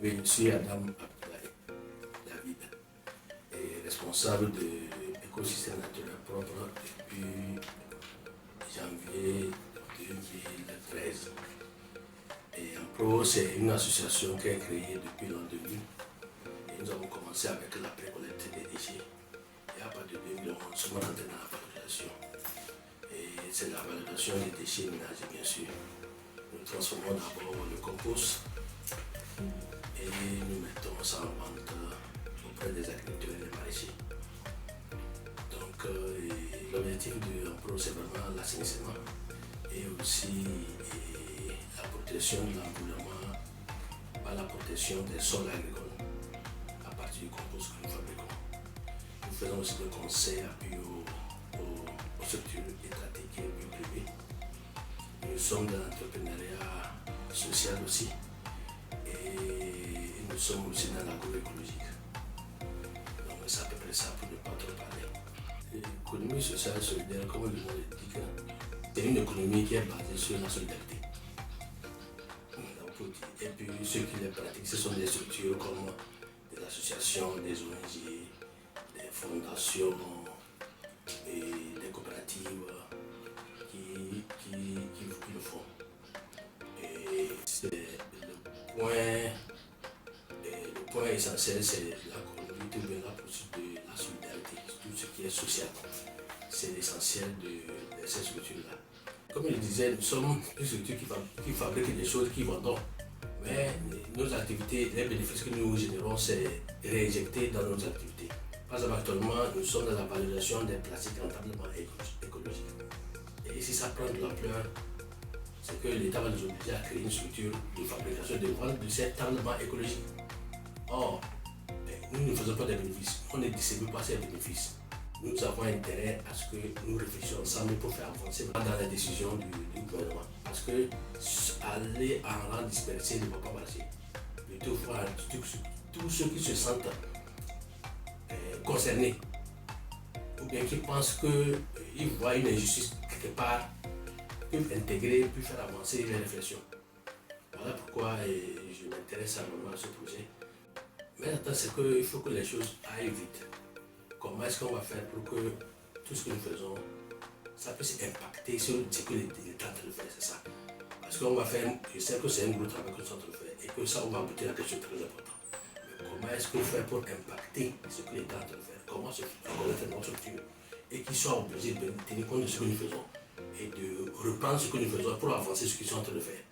Oui, je suis Adam Abdoulaye David, et responsable de l'écosystème naturel propre depuis janvier 2013. Et Ampro, c'est une association qui est créée depuis l'an 2000. Et nous avons commencé avec la précollecte des déchets. Et à partir de 2011, nous sommes rentrés dans la valorisation. Et c'est la valorisation des déchets ménagers, bien sûr. Nous transformons d'abord le compost et nous mettons ça en vente auprès des agriculteurs et des maraîchers. Donc l'objectif de Ampro, c'est vraiment l'assainissement et aussi la protection de l'environnement par la protection des sols agricoles à partir du compost que nous fabriquons. Nous faisons aussi des conseils appui aux structures étatiques et privées. Nous sommes dans l'entrepreneuriat social aussi et nous sommes aussi dans l'agroécologique. Donc c'est à peu près ça pour ne pas trop parler. L'économie sociale solidaire, comme le nom l'indique, c'est une économie qui est basée sur la solidarité. Et puis ceux qui les pratiquent, ce sont des structures comme des associations, des ONG, des fondations et des coopératives qui le font. Et c'est le point essentiel, c'est la conduite ou bien la poursuite de la solidarité, tout ce qui est social. C'est l'essentiel de ces structures-là. Comme je disais, nous sommes une structure qui fabrique des choses qui vendons. Mais nos activités, les bénéfices que nous générons, c'est réinjecté dans nos activités. Par exemple, actuellement, nous sommes dans la valorisation des plastiques rentablement écologiques. Et si ça prend de l'ampleur, c'est que l'État va nous obliger à créer une structure de fabrication de vente de cet rendement écologique. Or, nous ne faisons pas des bénéfices, on ne distribue pas ces bénéfices. Nous avons intérêt à ce que nous réfléchissions ensemble pour faire avancer dans la décision du gouvernement. Parce que aller en rang dispersé ne va pas marcher. Plutôt tous ceux qui se sentent concernés ou bien qui pensent qu'ils voient une injustice quelque part, peuvent intégrer, peuvent faire avancer les réflexions. Voilà pourquoi je m'intéresse vraiment à ce projet. Mais attends, c'est qu'il faut que les choses aillent vite. Comment est-ce qu'on va faire pour que tout ce que nous faisons, ça puisse impacter sur ce que l'État est en train de faire, c'est ça. Parce qu'on va faire, je sais que c'est un gros travail que nous sommes en train de faire et que ça, on va aboutir à quelque chose de très important. Mais comment est-ce qu'on fait pour impacter ce que l'État est en train de faire? Comment se reconnaître notre structure et qu'ils soient obligés de tenir compte de ce que nous faisons et de reprendre ce que nous faisons pour avancer ce qu'ils sont en train de faire.